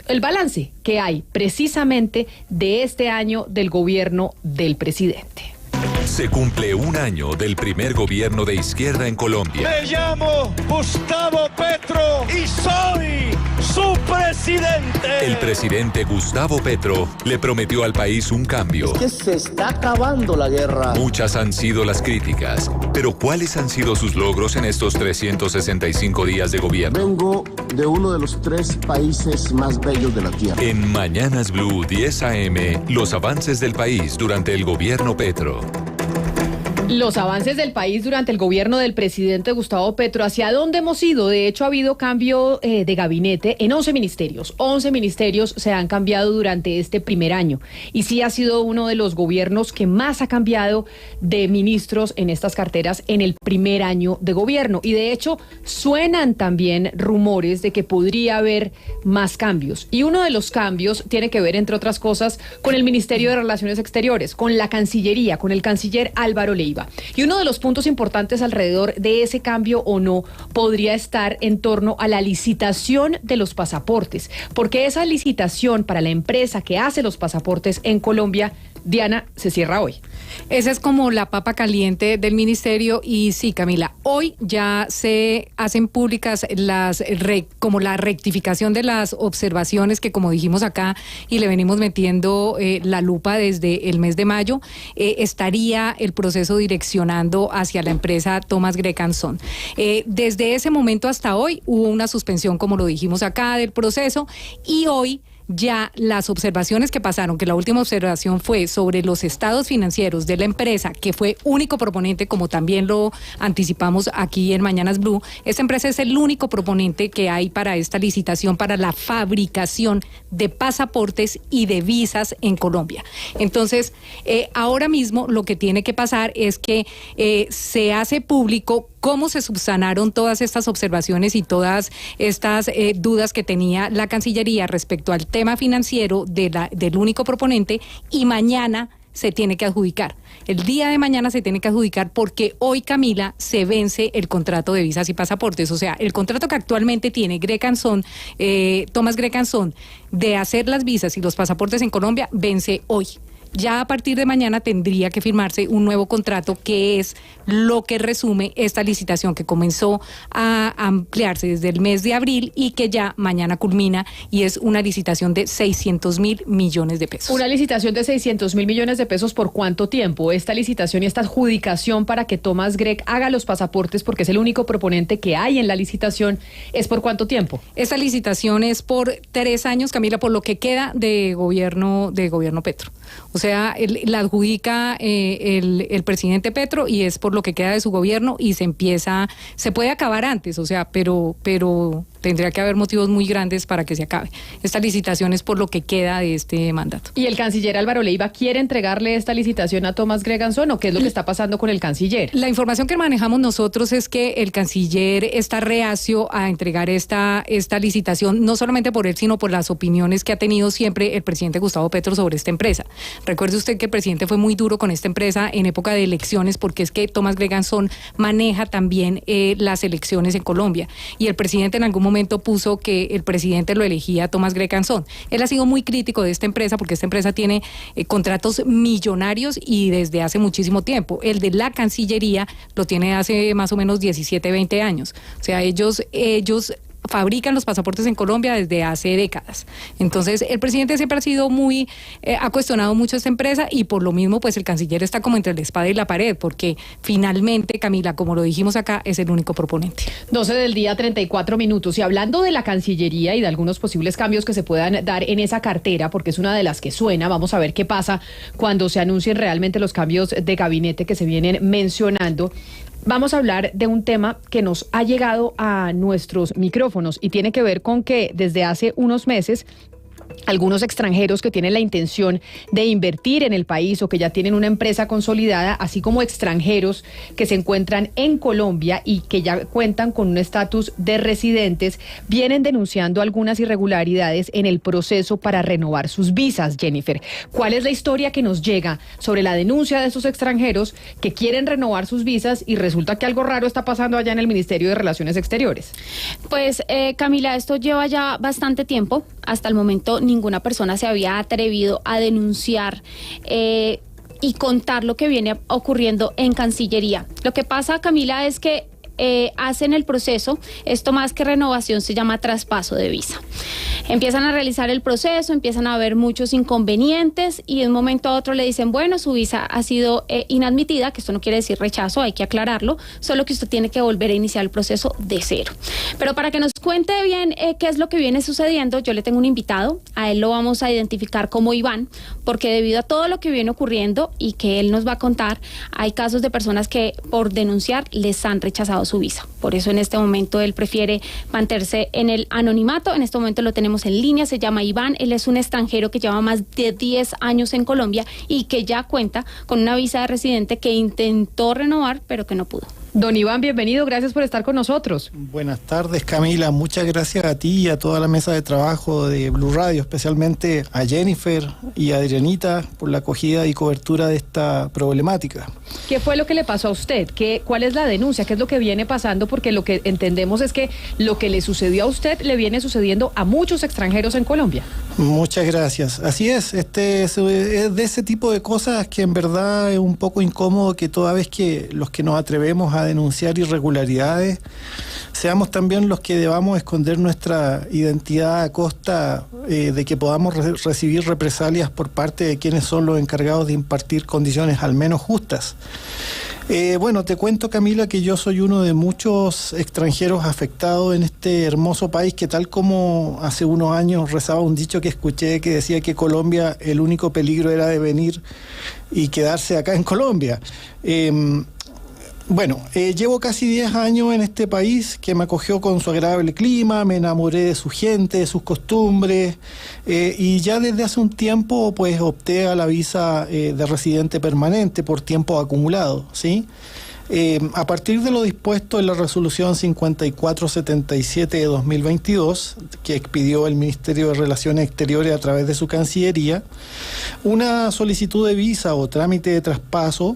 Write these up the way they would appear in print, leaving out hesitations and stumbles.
el balance que hay precisamente de este año del gobierno del presidente. Se cumple un año del primer gobierno de izquierda en Colombia. Me llamo Gustavo Petro y soy su presidente. El presidente Gustavo Petro le prometió al país un cambio. Es que se está acabando la guerra. Muchas han sido las críticas, pero ¿cuáles han sido sus logros en estos 365 días de gobierno? Vengo de uno de los 3 países más bellos de la tierra. En Mañanas Blue 10 AM, los avances del país durante el gobierno Petro. Los avances del país durante el gobierno del presidente Gustavo Petro, ¿hacia dónde hemos ido? De hecho, ha habido cambio de gabinete en 11 ministerios. 11 ministerios se han cambiado durante este primer año. Y sí ha sido uno de los gobiernos que más ha cambiado de ministros en estas carteras en el primer año de gobierno. Y de hecho, suenan también rumores de que podría haber más cambios. Y uno de los cambios tiene que ver, entre otras cosas, con el Ministerio de Relaciones Exteriores, con la Cancillería, con el canciller Álvaro Leiva. Y uno de los puntos importantes alrededor de ese cambio o no podría estar en torno a la licitación de los pasaportes, porque esa licitación para la empresa que hace los pasaportes en Colombia, Diana, se cierra hoy. Esa es como la papa caliente del ministerio y sí, Camila, hoy ya se hacen públicas como la rectificación de las observaciones que, como dijimos acá y le venimos metiendo la lupa desde el mes de mayo, estaría el proceso direccionando hacia la empresa Thomas Greg Sons. Desde ese momento hasta hoy hubo una suspensión, como lo dijimos acá, del proceso, y hoy ya las observaciones que pasaron, que la última observación fue sobre los estados financieros de la empresa, que fue único proponente, como también lo anticipamos aquí en Mañanas Blue. Esta empresa es el único proponente que hay para esta licitación para la fabricación de pasaportes y de visas en Colombia. Entonces, ahora mismo lo que tiene que pasar es que se hace público cómo se subsanaron todas estas observaciones y todas estas dudas que tenía la Cancillería respecto al tema financiero del único proponente, y mañana se tiene que adjudicar. El día de mañana se tiene que adjudicar porque hoy, Camila, se vence el contrato de visas y pasaportes. O sea, el contrato que actualmente tiene Thomas Greg Sons de hacer las visas y los pasaportes en Colombia vence hoy. Ya a partir de mañana tendría que firmarse un nuevo contrato, que es lo que resume esta licitación que comenzó a ampliarse desde el mes de abril y que ya mañana culmina, y es una licitación de 600.000 millones de pesos. Una licitación de 600.000 millones de pesos, ¿por cuánto tiempo? Esta licitación y esta adjudicación para que Thomas Greg haga los pasaportes, porque es el único proponente que hay en la licitación, ¿es por cuánto tiempo? Esta licitación es por 3 años, Camila, por lo que queda de gobierno Petro. O sea, la adjudica el presidente Petro y es por lo que queda de su gobierno, y se puede acabar antes, o sea, pero tendría que haber motivos muy grandes para que se acabe. Esta licitación es por lo que queda de este mandato. ¿Y el canciller Álvaro Leiva quiere entregarle esta licitación a Thomas Greg Sons, o qué es lo que está pasando con el canciller? La información que manejamos nosotros es que el canciller está reacio a entregar esta licitación, no solamente por él, sino por las opiniones que ha tenido siempre el presidente Gustavo Petro sobre esta empresa. Recuerde usted que el presidente fue muy duro con esta empresa en época de elecciones, porque es que Thomas Greg Sons maneja también las elecciones en Colombia, y el presidente en algún momento puso que el presidente lo elegía a Thomas Greg Sons. Él ha sido muy crítico de esta empresa porque esta empresa tiene contratos millonarios y desde hace muchísimo tiempo. El de la Cancillería lo tiene hace más o menos 17, 20 años. O sea, ellos fabrican los pasaportes en Colombia desde hace décadas. Entonces, el presidente siempre ha sido ha cuestionado mucho esta empresa, y por lo mismo, pues el canciller está como entre la espada y la pared, porque finalmente, Camila, como lo dijimos acá, es el único proponente. 12 del día, 34 minutos. Y hablando de la Cancillería y de algunos posibles cambios que se puedan dar en esa cartera, porque es una de las que suena, vamos a ver qué pasa cuando se anuncien realmente los cambios de gabinete que se vienen mencionando. Vamos a hablar de un tema que nos ha llegado a nuestros micrófonos y tiene que ver con que desde hace unos meses algunos extranjeros que tienen la intención de invertir en el país o que ya tienen una empresa consolidada, así como extranjeros que se encuentran en Colombia y que ya cuentan con un estatus de residentes, vienen denunciando algunas irregularidades en el proceso para renovar sus visas, Jennifer. ¿Cuál es la historia que nos llega sobre la denuncia de esos extranjeros que quieren renovar sus visas y resulta que algo raro está pasando allá en el Ministerio de Relaciones Exteriores? Pues Camila, esto lleva ya bastante tiempo. Hasta el momento ninguna persona se había atrevido a denunciar y contar lo que viene ocurriendo en Cancillería. Lo que pasa, Camila, es que hacen el proceso, esto más que renovación se llama traspaso de visa. Empiezan a realizar el proceso, empiezan a haber muchos inconvenientes y de un momento a otro le dicen, bueno, su visa ha sido inadmitida, que esto no quiere decir rechazo, hay que aclararlo, solo que usted tiene que volver a iniciar el proceso de cero. Pero para que nos cuente bien qué es lo que viene sucediendo, yo le tengo un invitado, a él lo vamos a identificar como Iván, porque debido a todo lo que viene ocurriendo y que él nos va a contar, hay casos de personas que por denunciar les han rechazado su visa. Por eso en este momento él prefiere mantenerse en el anonimato. En este momento lo tenemos en línea, se llama Iván, él es un extranjero que lleva más de 10 años en Colombia y que ya cuenta con una visa de residente que intentó renovar pero que no pudo. Don Iván, bienvenido, gracias por estar con nosotros. Buenas tardes, Camila, muchas gracias a ti y a toda la mesa de trabajo de Blue Radio, especialmente a Jennifer y a Adrianita por la acogida y cobertura de esta problemática. ¿Qué fue lo que le pasó a usted? ¿Cuál es la denuncia? ¿Qué es lo que viene pasando? Porque lo que entendemos es que lo que le sucedió a usted le viene sucediendo a muchos extranjeros en Colombia. Muchas gracias. Así es, es de ese tipo de cosas que en verdad es un poco incómodo que toda vez que los que nos atrevemos a denunciar irregularidades seamos también los que debamos esconder nuestra identidad a costa de que podamos recibir represalias por parte de quienes son los encargados de impartir condiciones al menos justas. Bueno, te cuento, Camila, que yo soy uno de muchos extranjeros afectados en este hermoso país que, tal como hace unos años rezaba un dicho que escuché que decía que Colombia, el único peligro era de venir y quedarse acá en Colombia. Bueno, llevo casi 10 años en este país que me acogió con su agradable clima, me enamoré de su gente, de sus costumbres y ya desde hace un tiempo pues opté a la visa de residente permanente por tiempo acumulado, ¿sí? A partir de lo dispuesto en la resolución 5477 de 2022, que expidió el Ministerio de Relaciones Exteriores a través de su Cancillería, una solicitud de visa o trámite de traspaso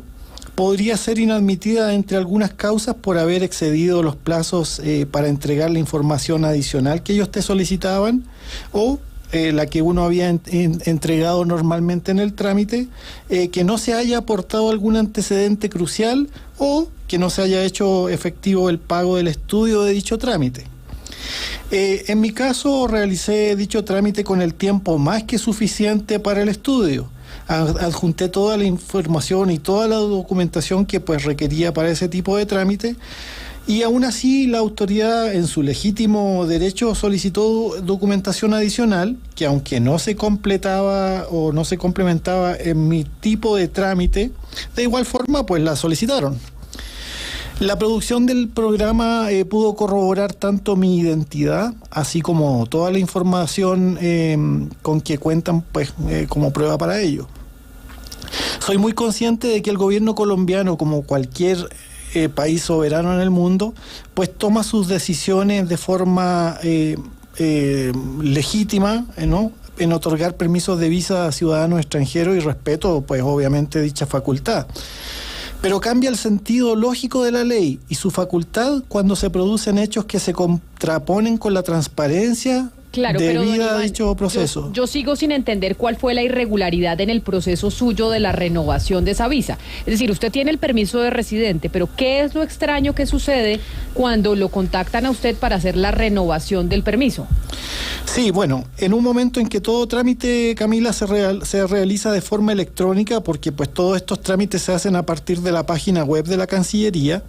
podría ser inadmitida entre algunas causas por haber excedido los plazos para entregar la información adicional que ellos te solicitaban o la que uno había entregado normalmente en el trámite, que no se haya aportado algún antecedente crucial o que no se haya hecho efectivo el pago del estudio de dicho trámite. En mi caso realicé dicho trámite con el tiempo más que suficiente para el estudio. Adjunté toda la información y toda la documentación que pues requería para ese tipo de trámite y aún así la autoridad en su legítimo derecho solicitó documentación adicional que, aunque no se completaba o no se complementaba en mi tipo de trámite, de igual forma pues la solicitaron. La producción del programa pudo corroborar tanto mi identidad, así como toda la información con que cuentan pues, como prueba para ello. Soy muy consciente de que el gobierno colombiano, como cualquier país soberano en el mundo, pues toma sus decisiones de forma legítima, ¿no?, en otorgar permisos de visa a ciudadanos extranjeros y respeto, pues obviamente, dicha facultad. Pero cambia el sentido lógico de la ley y su facultad cuando se producen hechos que se contraponen con la transparencia debida a dicho proceso. Yo sigo sin entender cuál fue la irregularidad en el proceso suyo de la renovación de esa visa. Es decir, usted tiene el permiso de residente, pero ¿qué es lo extraño que sucede cuando lo contactan a usted para hacer la renovación del permiso? Sí, bueno, en un momento en que todo trámite, Camila, se realiza de forma electrónica, porque pues todos estos trámites se hacen a partir de la página web de la Cancillería,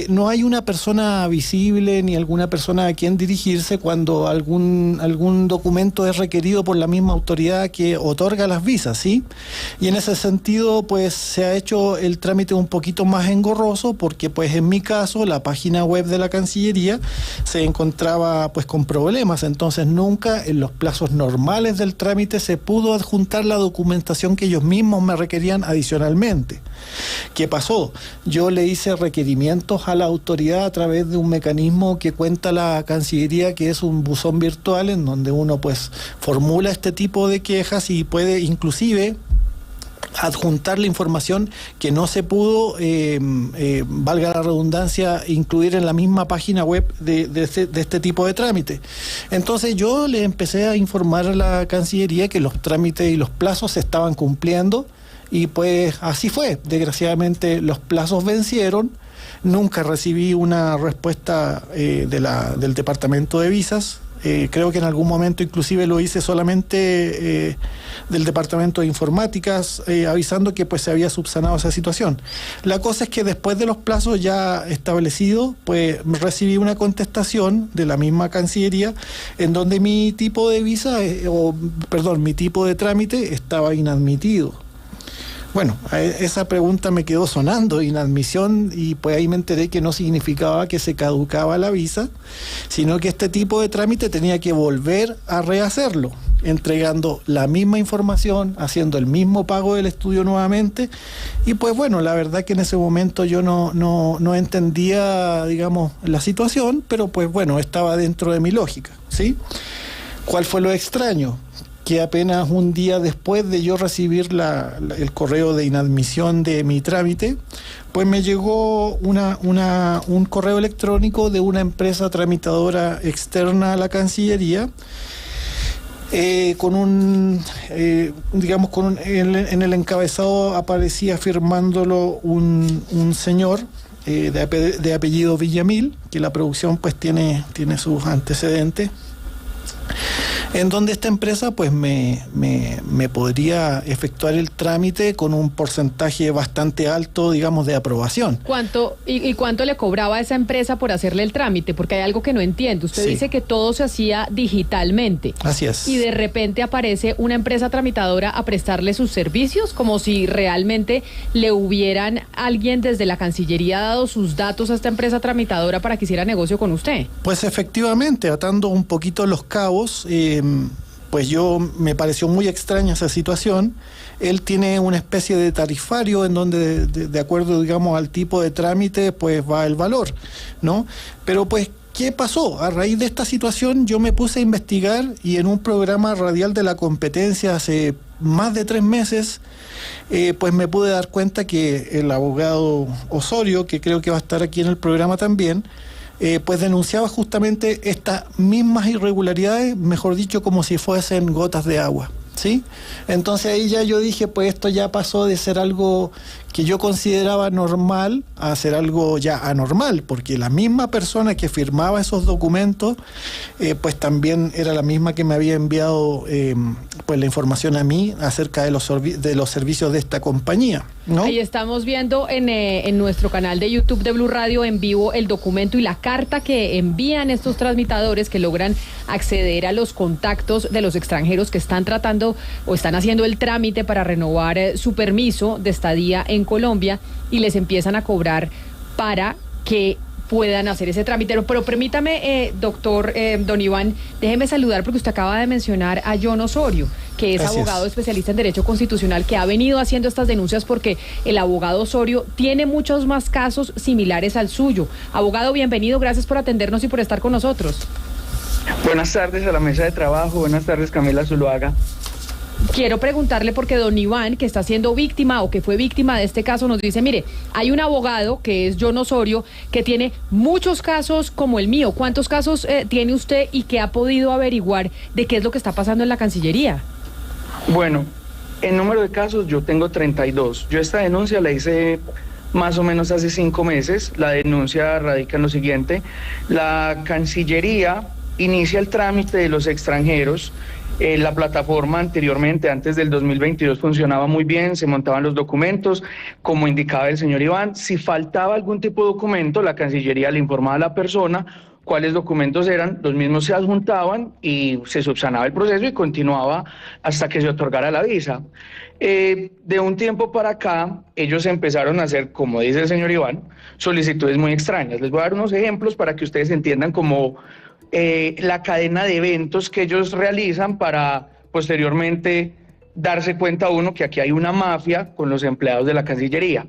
no hay una persona visible ni alguna persona a quien dirigirse cuando algún algún documento es requerido por la misma autoridad que otorga las visas, ¿sí? Y en ese sentido, pues se ha hecho el trámite un poquito más engorroso porque, pues en mi caso, la página web de la Cancillería se encontraba pues con problemas, entonces nunca en los plazos normales del trámite se pudo adjuntar la documentación que ellos mismos me requerían adicionalmente. ¿Qué pasó? Yo le hice requerimientos a la autoridad a través de un mecanismo que cuenta la Cancillería, que es un buzón virtual en donde uno pues formula este tipo de quejas y puede inclusive adjuntar la información que no se pudo, valga la redundancia, incluir en la misma página web de este tipo de trámite. Entonces yo le empecé a informar a la Cancillería que los trámites y los plazos se estaban cumpliendo y pues así fue. Desgraciadamente los plazos vencieron. Nunca recibí una respuesta del Departamento de Visas. Creo que en algún momento inclusive lo hice solamente del Departamento de Informáticas, avisando que pues se había subsanado esa situación. La cosa es que después de los plazos ya establecidos, pues recibí una contestación de la misma Cancillería en donde mi tipo de visa, mi tipo de trámite estaba inadmitido. Bueno, esa pregunta me quedó sonando, inadmisión, y pues ahí me enteré que no significaba que se caducaba la visa, sino que este tipo de trámite tenía que volver a rehacerlo, entregando la misma información, haciendo el mismo pago del estudio nuevamente, y pues bueno, la verdad que en ese momento yo no entendía, digamos, la situación, pero pues bueno, estaba dentro de mi lógica, ¿sí? ¿Cuál fue lo extraño? Que apenas un día después de yo recibir el correo de inadmisión de mi trámite, pues me llegó un correo electrónico de una empresa tramitadora externa a la Cancillería, en el encabezado aparecía firmándolo un señor de apellido Villamil, que la producción pues tiene sus antecedentes, en donde esta empresa pues me podría efectuar el trámite con un porcentaje bastante alto, digamos, de aprobación. ¿Cuánto le cobraba a esa empresa por hacerle el trámite? Porque hay algo que no entiendo. Usted dice que todo se hacía digitalmente. Así es. Y de repente aparece una empresa tramitadora a prestarle sus servicios, como si realmente le hubieran alguien desde la Cancillería dado sus datos a esta empresa tramitadora para que hiciera negocio con usted. Pues efectivamente, atando un poquito los cabos, pues me pareció muy extraña esa situación. Él tiene una especie de tarifario en donde de acuerdo, digamos, al tipo de trámite, pues va el valor, ¿no? Pero pues, ¿qué pasó? A raíz de esta situación yo me puse a investigar y en un programa radial de la competencia hace más de 3 meses, pues me pude dar cuenta que el abogado Osorio, que creo que va a estar aquí en el programa también, pues denunciaba justamente estas mismas irregularidades, mejor dicho, como si fuesen gotas de agua, ¿sí? Entonces ahí ya yo dije, pues esto ya pasó de ser algo que yo consideraba normal a ser algo ya anormal, porque la misma persona que firmaba esos documentos, pues también era la misma que me había enviado pues la información a mí acerca de los servicios de esta compañía, ¿no? Ahí estamos viendo en nuestro canal de YouTube de Blue Radio en vivo el documento y la carta que envían estos tramitadores que logran acceder a los contactos de los extranjeros que están tratando o están haciendo el trámite para renovar su permiso de estadía en Colombia, y les empiezan a cobrar para que puedan hacer ese trámite. Pero permítame, doctor don Iván, déjeme saludar porque usted acaba de mencionar a John Osorio, que es abogado especialista en Derecho Constitucional, que ha venido haciendo estas denuncias porque el abogado Osorio tiene muchos más casos similares al suyo. Abogado, bienvenido, gracias por atendernos y por estar con nosotros. Buenas tardes a la mesa de trabajo, buenas tardes Camila Zuluaga. Quiero preguntarle porque don Iván, que está siendo víctima o que fue víctima de este caso, nos dice, mire, hay un abogado que es John Osorio que tiene muchos casos como el mío. ¿Cuántos casos tiene usted y qué ha podido averiguar de qué es lo que está pasando en la Cancillería? Bueno, en número de casos yo tengo 32. Yo esta denuncia la hice más o menos hace 5 meses. La denuncia radica en lo siguiente: la Cancillería inicia el trámite de los extranjeros. La plataforma anteriormente, antes del 2022, funcionaba muy bien, se montaban los documentos, como indicaba el señor Iván. Si faltaba algún tipo de documento, la Cancillería le informaba a la persona cuáles documentos eran, los mismos se adjuntaban y se subsanaba el proceso y continuaba hasta que se otorgara la visa. De un tiempo para acá, ellos empezaron a hacer, como dice el señor Iván, solicitudes muy extrañas. Les voy a dar unos ejemplos para que ustedes entiendan cómo la cadena de eventos que ellos realizan para posteriormente darse cuenta uno que aquí hay una mafia con los empleados de la Cancillería.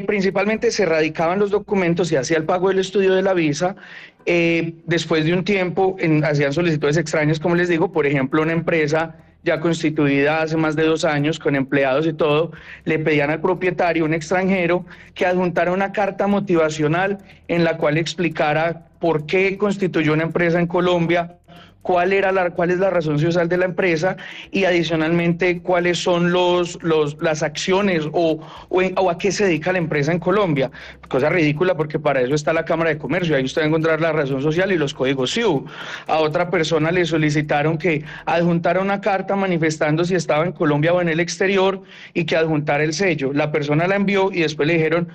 Principalmente se radicaban los documentos, se hacía el pago del estudio de la visa, después de un tiempo hacían solicitudes extrañas, como les digo, por ejemplo, una empresa ya constituida hace más de 2 años, con empleados y todo, le pedían al propietario, un extranjero, que adjuntara una carta motivacional en la cual explicara por qué constituyó una empresa en Colombia, cuál es la razón social de la empresa y adicionalmente cuáles son las acciones o a qué se dedica la empresa en Colombia. Cosa ridícula porque para eso está la Cámara de Comercio, ahí usted va a encontrar la razón social y los códigos SIU. A otra persona le solicitaron que adjuntara una carta manifestando si estaba en Colombia o en el exterior y que adjuntara el sello. La persona la envió y después le dijeron,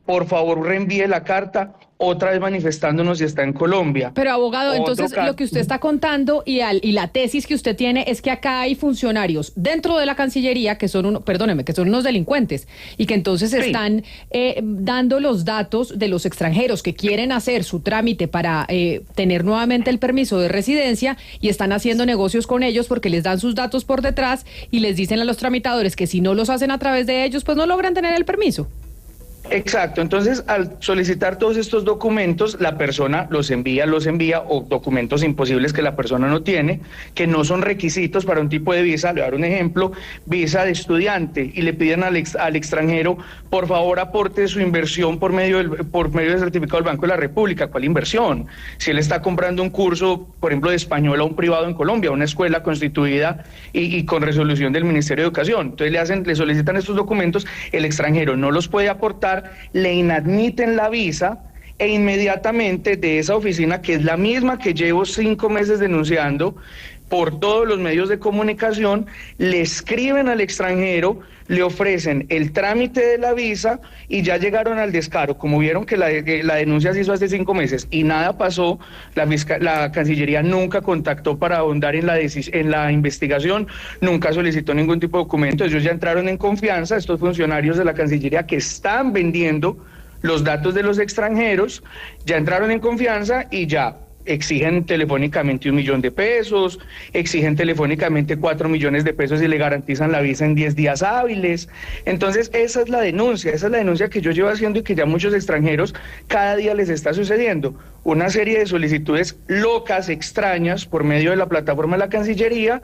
por favor reenvíe la carta, otra vez manifestándonos si está en Colombia. Pero abogado, entonces lo que usted está contando y la tesis que usted tiene es que acá hay funcionarios dentro de la Cancillería que son unos delincuentes y que entonces están dando los datos de los extranjeros que quieren hacer su trámite para tener nuevamente el permiso de residencia y están haciendo negocios con ellos porque les dan sus datos por detrás y les dicen a los tramitadores que si no los hacen a través de ellos, pues no logran tener el permiso. Exacto, entonces al solicitar todos estos documentos, la persona los envía o documentos imposibles que la persona no tiene, que no son requisitos para un tipo de visa. Le voy a dar un ejemplo, visa de estudiante, y le piden al extranjero, por favor aporte su inversión por medio del certificado del Banco de la República. ¿Cuál inversión? Si él está comprando un curso, por ejemplo, de español a un privado en Colombia, una escuela constituida y con resolución del Ministerio de Educación. Entonces le solicitan estos documentos, el extranjero no los puede aportar, le inadmiten la visa e inmediatamente de esa oficina, que es la misma que llevo 5 meses denunciando por todos los medios de comunicación, le escriben al extranjero, le ofrecen el trámite de la visa y ya llegaron al descaro. Como vieron que la denuncia se hizo hace 5 meses y nada pasó, la Cancillería nunca contactó para ahondar en la investigación, nunca solicitó ningún tipo de documento. Ellos ya entraron en confianza, estos funcionarios de la Cancillería que están vendiendo los datos de los extranjeros, ya entraron en confianza y ya exigen telefónicamente 1 millón de pesos, exigen telefónicamente 4 millones de pesos y le garantizan la visa en 10 días hábiles. Entonces esa es la denuncia que yo llevo haciendo y que ya muchos extranjeros cada día les está sucediendo. Una serie de solicitudes locas, extrañas, por medio de la plataforma de la Cancillería,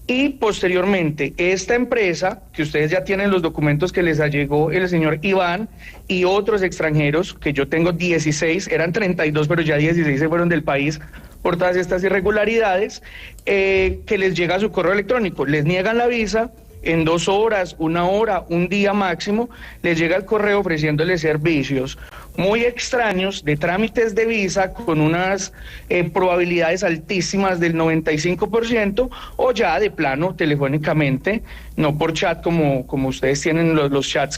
y posteriormente esta empresa, que ustedes ya tienen los documentos que les allegó el señor Iván, y otros extranjeros, que yo tengo 16, eran 32, pero ya 16 se fueron del país por todas estas irregularidades, que les llega a su correo electrónico, les niegan la visa, en 2 horas, 1 hora, un día máximo, les llega el correo ofreciéndoles servicios muy extraños de trámites de visa con unas probabilidades altísimas del 95%, o ya de plano telefónicamente, no por chat como ustedes tienen los chats,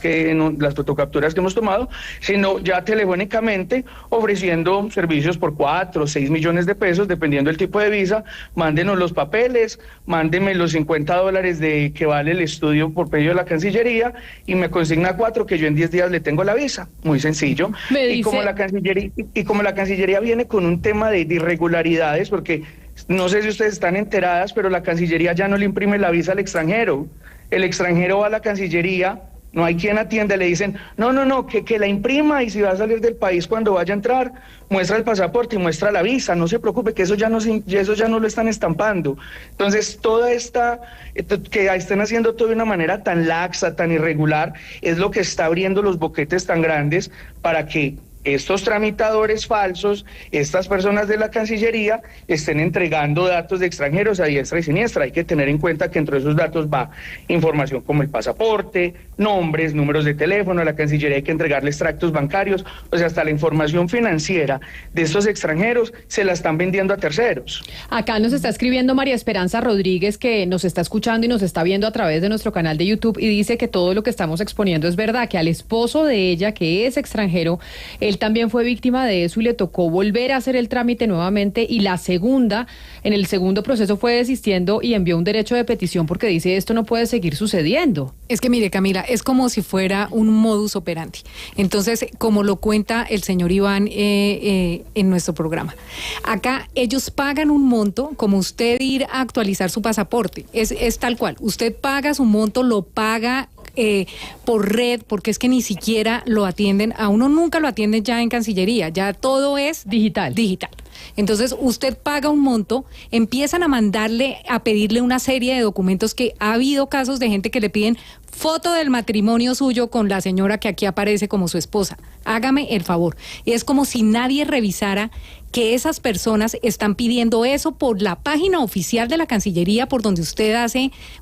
las fotocapturas que hemos tomado, sino ya telefónicamente ofreciendo servicios por 4 o 6 millones de pesos, dependiendo del tipo de visa. Mándenos los papeles, mándenme los $50 de que vale el estudio por medio de la Cancillería y me consigna 4 que yo en 10 días le tengo la visa. Muy sencillo. Y como la Cancillería viene con un tema de irregularidades, porque no sé si ustedes están enteradas, pero la Cancillería ya no le imprime la visa al extranjero. El extranjero va a la Cancillería, no hay quien atienda, le dicen, no, que la imprima, y si va a salir del país cuando vaya a entrar, muestra el pasaporte y muestra la visa, no se preocupe, que eso ya no lo están estampando. Entonces, que estén haciendo todo de una manera tan laxa, tan irregular, es lo que está abriendo los boquetes tan grandes para que estos tramitadores falsos, estas personas de la Cancillería, estén entregando datos de extranjeros a diestra y siniestra. Hay que tener en cuenta que entre esos datos va información como el pasaporte, nombres, números de teléfono. A la Cancillería hay que entregarle extractos bancarios, o sea, hasta la información financiera de estos extranjeros se la están vendiendo a terceros. Acá nos está escribiendo María Esperanza Rodríguez, que nos está escuchando y nos está viendo a través de nuestro canal de YouTube, y dice que todo lo que estamos exponiendo es verdad, que al esposo de ella, que es extranjero, él él también fue víctima de eso y le tocó volver a hacer el trámite nuevamente, y en el segundo proceso fue desistiendo y envió un derecho de petición porque dice esto no puede seguir sucediendo. Es que mire, Camila, es como si fuera un modus operandi. Entonces, como lo cuenta el señor Iván en nuestro programa, acá ellos pagan un monto, como usted ir a actualizar su pasaporte, es tal cual, usted paga su monto, lo paga por red, porque es que ni siquiera lo atienden, a uno nunca lo atienden ya en Cancillería, ya todo es digital. Entonces usted paga un monto, empiezan a pedirle una serie de documentos, que ha habido casos de gente que le piden foto del matrimonio suyo con la señora que aquí aparece como su esposa. Hágame el favor. Y es como si nadie revisara que esas personas están pidiendo eso por la página oficial de la Cancillería, por donde usted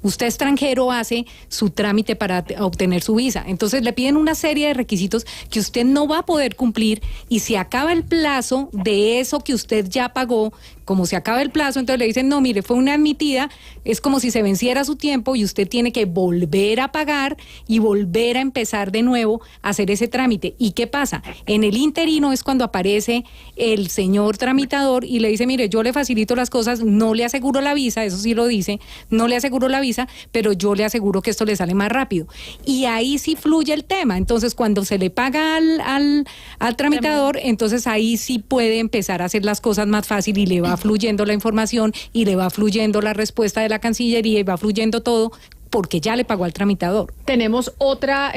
extranjero hace su trámite para obtener su visa. Entonces le piden una serie de requisitos que usted no va a poder cumplir, y si acaba el plazo de eso que usted ya pagó, como se acaba el plazo, entonces le dicen, no, mire, fue una admitida, es como si se venciera su tiempo y usted tiene que volver a pagar y volver a empezar de nuevo a hacer ese trámite. ¿Y qué pasa? En el interino es cuando aparece el señor tramitador y le dice, mire, yo le facilito las cosas, no le aseguro la visa, eso sí lo dice, no le aseguro la visa, pero yo le aseguro que esto le sale más rápido. Y ahí sí fluye el tema. Entonces, cuando se le paga al tramitador, entonces ahí sí puede empezar a hacer las cosas más fácil y le va fluyendo la información y le va fluyendo la respuesta de la Cancillería y va fluyendo todo, porque ya le pagó al tramitador. Tenemos otra,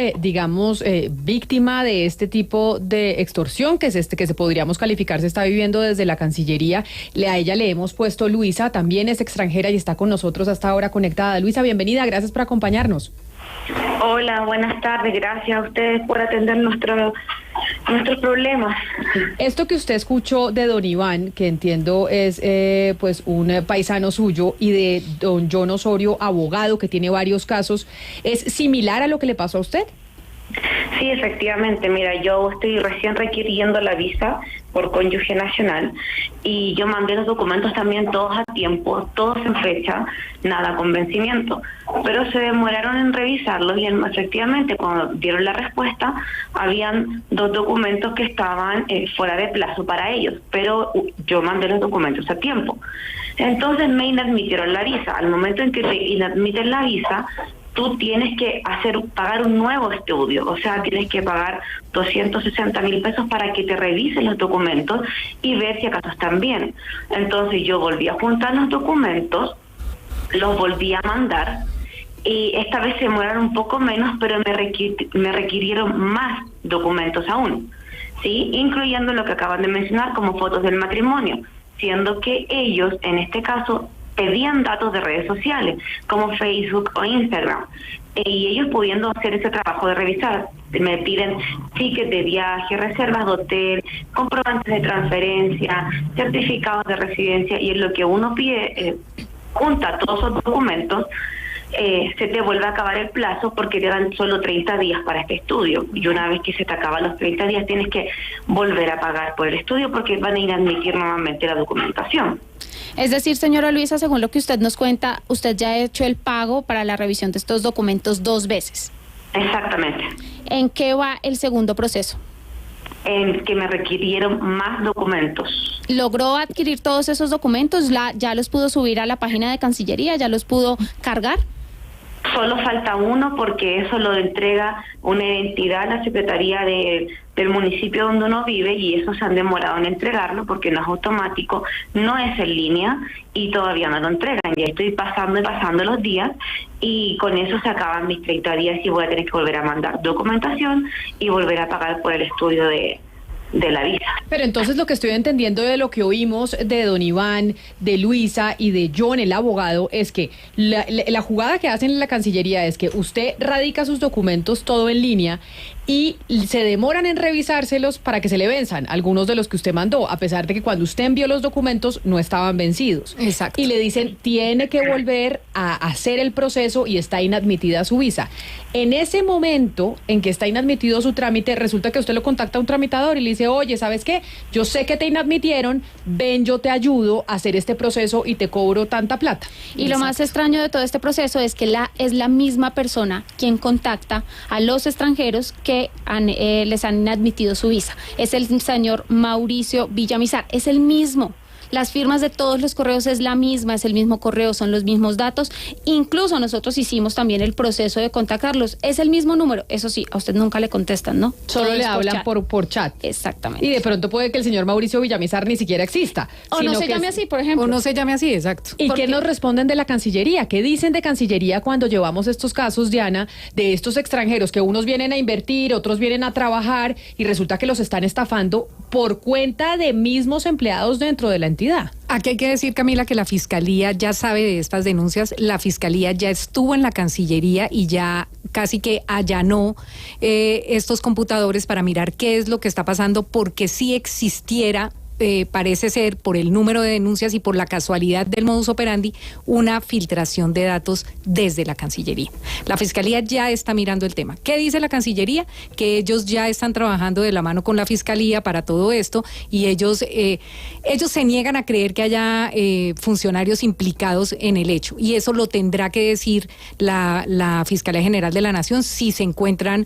víctima de este tipo de extorsión, que es que podríamos calificar, se está viviendo desde la Cancillería. A ella le hemos puesto Luisa, también es extranjera y está con nosotros hasta ahora conectada. Luisa, bienvenida, gracias por acompañarnos. Hola, buenas tardes, gracias a ustedes por atender nuestros problemas. Esto que usted escuchó de don Iván, que entiendo es pues un paisano suyo, y de don John Osorio, abogado, que tiene varios casos, ¿es similar a lo que le pasó a usted? Sí, efectivamente. Mira, yo estoy recién requiriendo la visa por cónyuge nacional y yo mandé los documentos también todos a tiempo, todos en fecha, nada con vencimiento, pero se demoraron en revisarlos y efectivamente cuando dieron la respuesta habían 2 documentos que estaban fuera de plazo para ellos, pero yo mandé los documentos a tiempo. Entonces me inadmitieron la visa. Al momento en que te inadmiten la visa, tú tienes que pagar un nuevo estudio, o sea, tienes que pagar 260,000 pesos para que te revisen los documentos y ver si acaso están bien. Entonces yo volví a juntar los documentos, los volví a mandar, y esta vez se demoraron un poco menos, pero me requirieron más documentos aún, ¿sí? Incluyendo lo que acaban de mencionar como fotos del matrimonio, siendo que ellos, en este caso, pedían datos de redes sociales, como Facebook o Instagram, y ellos pudiendo hacer ese trabajo de revisar, me piden tickets de viaje, reservas de hotel, comprobantes de transferencia, certificados de residencia, y en lo que uno pide, junta todos esos documentos, se te vuelve a acabar el plazo porque te dan solo 30 días para este estudio, y una vez que se te acaban los 30 días tienes que volver a pagar por el estudio porque van a inadmitir nuevamente la documentación. Es decir, señora Luisa, según lo que usted nos cuenta, usted ya ha hecho el pago para la revisión de estos documentos 2 veces. Exactamente. ¿En qué va el segundo proceso? En que me requirieron más documentos. ¿Logró adquirir todos esos documentos? ¿Ya los pudo subir a la página de Cancillería? ¿Ya los pudo cargar? Solo falta uno porque eso lo entrega una entidad a la Secretaría del municipio donde uno vive, y eso se han demorado en entregarlo porque no es automático, no es en línea y todavía no lo entregan. Ya estoy pasando los días y con eso se acaban mis 30 días y voy a tener que volver a mandar documentación y volver a pagar por el estudio de la visa. Pero entonces lo que estoy entendiendo de lo que oímos de don Iván, de Luisa y de John, el abogado, es que la jugada que hacen en la Cancillería es que usted radica sus documentos todo en línea y se demoran en revisárselos para que se le venzan algunos de los que usted mandó, a pesar de que cuando usted envió los documentos no estaban vencidos. Exacto. Y le dicen, tiene que volver a hacer el proceso y está inadmitida su visa. En ese momento en que está inadmitido su trámite, resulta que usted lo contacta a un tramitador y le dice, dice, oye, ¿sabes qué? Yo sé que te inadmitieron, ven, yo te ayudo a hacer este proceso y te cobro tanta plata. Y lo más extraño de todo este proceso es que es la misma persona quien contacta a los extranjeros que les han inadmitido su visa. Es el señor Mauricio Villamizar, es el mismo. Las firmas de todos los correos es la misma, es el mismo correo, son los mismos datos. Incluso nosotros hicimos también el proceso de contactarlos. Es el mismo número. Eso sí, a usted nunca le contestan, ¿no? Solo le hablan por chat. Exactamente. Y de pronto puede que el señor Mauricio Villamizar ni siquiera exista. O no se llame así, por ejemplo. O no se llame así, exacto. ¿Y qué nos responden de la Cancillería? ¿Qué dicen de Cancillería cuando llevamos estos casos, Diana, de estos extranjeros que unos vienen a invertir, otros vienen a trabajar y resulta que los están estafando por cuenta de mismos empleados dentro de la entidad? Aquí hay que decir, Camila, que la Fiscalía ya sabe de estas denuncias, la Fiscalía ya estuvo en la Cancillería y ya casi que allanó estos computadores para mirar qué es lo que está pasando, porque si existiera, parece ser, por el número de denuncias y por la casualidad del modus operandi, una filtración de datos desde la Cancillería. La Fiscalía ya está mirando el tema. ¿Qué dice la Cancillería? Que ellos ya están trabajando de la mano con la Fiscalía para todo esto y ellos se niegan a creer que haya funcionarios implicados en el hecho, y eso lo tendrá que decir la Fiscalía General de la Nación si se encuentran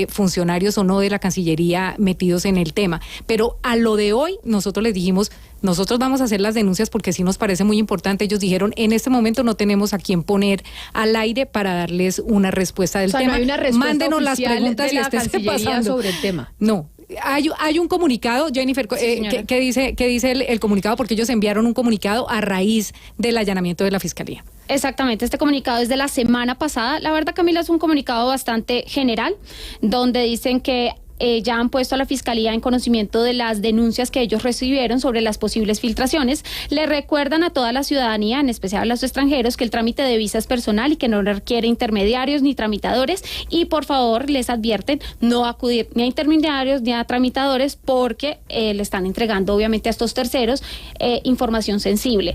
funcionarios o no de la Cancillería metidos en el tema. Pero a lo de hoy, nosotros les dijimos, nosotros vamos a hacer las denuncias porque sí nos parece muy importante. Ellos dijeron, en este momento no tenemos a quién poner al aire para darles una respuesta del tema. No hay una respuesta Mándenos las preguntas de la Cancillería sobre el tema. No. Hay un comunicado, Jennifer, sí, ¿qué dice el comunicado? Porque ellos enviaron un comunicado a raíz del allanamiento de la Fiscalía. Exactamente, este comunicado es de la semana pasada. La verdad, Camila, es un comunicado bastante general, donde dicen que ya han puesto a la Fiscalía en conocimiento de las denuncias que ellos recibieron sobre las posibles filtraciones. Le recuerdan a toda la ciudadanía, en especial a los extranjeros, que el trámite de visa es personal y que no requiere intermediarios ni tramitadores, y por favor les advierten no acudir ni a intermediarios ni a tramitadores porque le están entregando obviamente a estos terceros información sensible.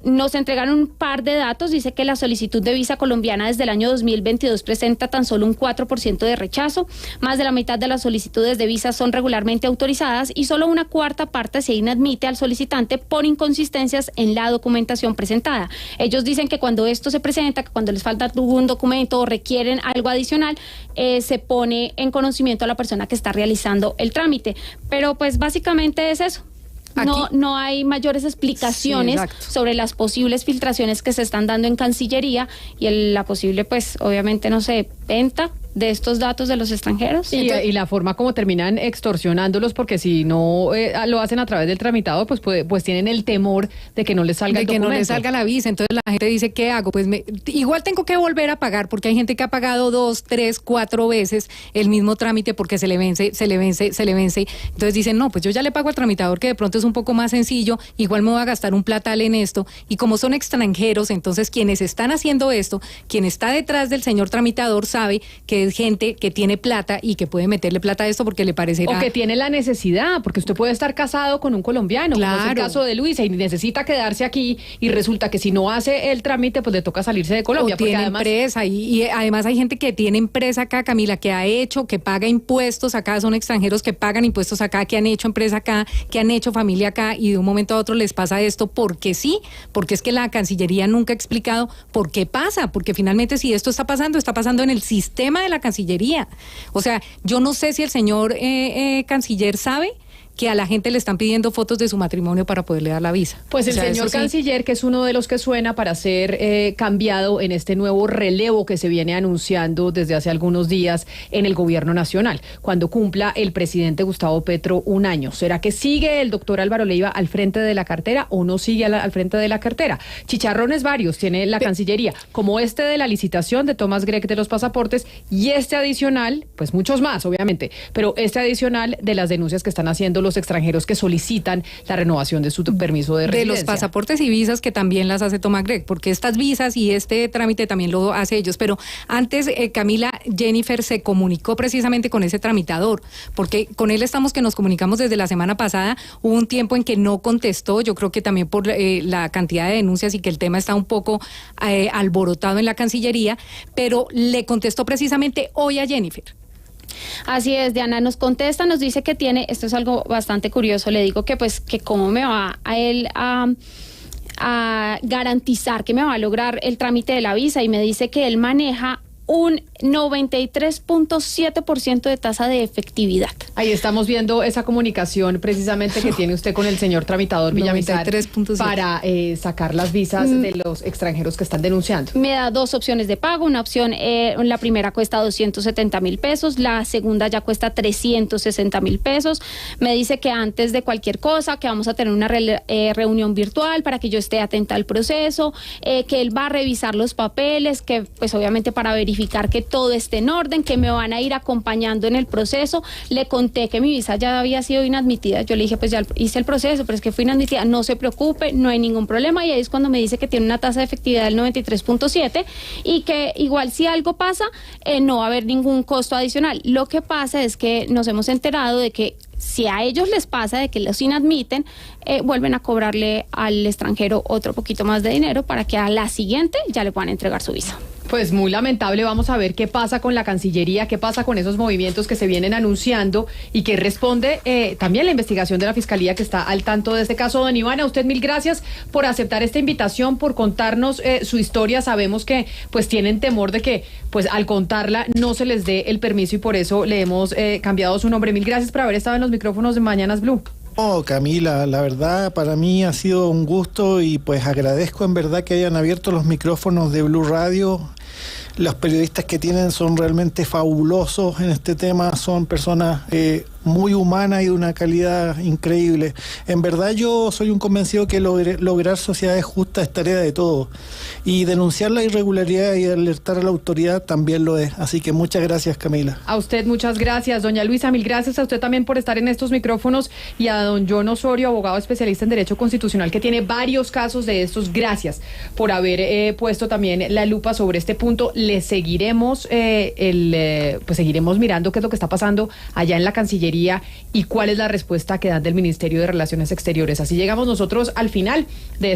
Nos entregaron un par de datos. Dice que la solicitud de visa colombiana desde el año 2022 presenta tan solo un 4% de rechazo, más de la mitad de las solicitudes de visa son regularmente autorizadas y solo una cuarta parte se inadmite al solicitante por inconsistencias en la documentación presentada. Ellos dicen que cuando esto se presenta, que cuando les falta algún documento o requieren algo adicional, se pone en conocimiento a la persona que está realizando el trámite. Pero pues básicamente es eso. No hay mayores explicaciones sobre las posibles filtraciones que se están dando en Cancillería y la posible, pues, obviamente, no sé, venta de estos datos de los extranjeros. Y la forma como terminan extorsionándolos, porque si no lo hacen a través del tramitado, pues tienen el temor de que no les salga el documento. Que no les salga la visa. Entonces la gente dice, ¿qué hago? Pues igual tengo que volver a pagar, porque hay gente que ha pagado 2, 3, 4 veces el mismo trámite porque se le vence. Entonces dicen, no, pues yo ya le pago al tramitador, que de pronto es un poco más sencillo, igual me voy a gastar un platal en esto. Y como son extranjeros, entonces quienes están haciendo esto, quien está detrás del señor tramitador sabe que es gente que tiene plata y que puede meterle plata a esto porque le parecerá... O que tiene la necesidad, porque usted puede estar casado con un colombiano, claro, como es el caso de Luisa, y necesita quedarse aquí, y resulta que si no hace el trámite, pues le toca salirse de Colombia. O tiene además, empresa, y además hay gente que tiene empresa acá, Camila, que ha hecho, que paga impuestos acá, son extranjeros que pagan impuestos acá, que han hecho empresa acá, que han hecho familia acá, y de un momento a otro les pasa esto porque sí, porque es que la Cancillería nunca ha explicado por qué pasa, porque finalmente si esto está pasando en el sistema de la Cancillería. O sea, yo no sé si el señor canciller sabe que a la gente le están pidiendo fotos de su matrimonio para poderle dar la visa. Pues el señor canciller, que es uno de los que suena para ser cambiado en este nuevo relevo que se viene anunciando desde hace algunos días en el gobierno nacional, cuando cumpla el presidente Gustavo Petro un año. ¿Será que sigue el doctor Álvaro Leiva al frente de la cartera o no sigue al frente de la cartera? Chicharrones varios tiene la Cancillería, como este de la licitación de Thomas Gregg de los pasaportes, y este adicional, pues muchos más obviamente, pero este adicional de las denuncias que están haciendo los extranjeros que solicitan la renovación de su permiso de residencia. De los pasaportes y visas, que también las hace Thomas Gregg, porque estas visas y este trámite también lo hace ellos. Pero antes, Camila, Jennifer se comunicó precisamente con ese tramitador, porque con él que nos comunicamos desde la semana pasada. Hubo un tiempo en que no contestó, yo creo que también por la cantidad de denuncias y que el tema está un poco alborotado en la Cancillería, pero le contestó precisamente hoy a Jennifer. Así es, Diana nos contesta, nos dice que tiene, esto es algo bastante curioso, le digo que pues que cómo me va a él a garantizar que me va a lograr el trámite de la visa, y me dice que él maneja un 93.7% de tasa de efectividad. Ahí estamos viendo esa comunicación precisamente que tiene usted con el señor tramitador Villamizar para sacar las visas de los extranjeros que están denunciando. Me da dos opciones de pago, una opción, la primera cuesta 270,000 pesos, la segunda ya cuesta 360,000 pesos. Me dice que antes de cualquier cosa, que vamos a tener una reunión virtual para que yo esté atenta al proceso, que él va a revisar los papeles, que pues obviamente para verificar que todo esté en orden, que me van a ir acompañando en el proceso. Le conté que mi visa ya había sido inadmitida. Yo le dije, pues ya hice el proceso, pero es que fui inadmitida. No se preocupe, no hay ningún problema. Y ahí es cuando me dice que tiene una tasa de efectividad del 93.7 y que igual si algo pasa, no va a haber ningún costo adicional. Lo que pasa es que nos hemos enterado de que si a ellos les pasa de que los inadmiten, vuelven a cobrarle al extranjero otro poquito más de dinero para que a la siguiente ya le puedan entregar su visa. Pues muy lamentable, vamos a ver qué pasa con la Cancillería, qué pasa con esos movimientos que se vienen anunciando y que responde también la investigación de la Fiscalía que está al tanto de este caso. Don Iván, a usted mil gracias por aceptar esta invitación, por contarnos su historia. Sabemos que pues tienen temor de que pues al contarla no se les dé el permiso y por eso le hemos cambiado su nombre. Mil gracias por haber estado en los micrófonos de Mañanas Blue. Oh, Camila, la verdad para mí ha sido un gusto y pues agradezco en verdad que hayan abierto los micrófonos de Blue Radio. Los periodistas que tienen son realmente fabulosos en este tema, son personas muy humanas y de una calidad increíble. En verdad yo soy un convencido que lograr sociedades justas es tarea de todos y denunciar la irregularidad y alertar a la autoridad también lo es. Así que muchas gracias, Camila. A usted muchas gracias, doña Luisa, mil gracias a usted también por estar en estos micrófonos y a don John Osorio, abogado especialista en Derecho Constitucional que tiene varios casos de estos. Gracias por haber puesto también la lupa sobre este punto. Le seguiremos pues seguiremos mirando qué es lo que está pasando allá en la Cancillería y cuál es la respuesta que dan del Ministerio de Relaciones Exteriores. Así llegamos nosotros al final de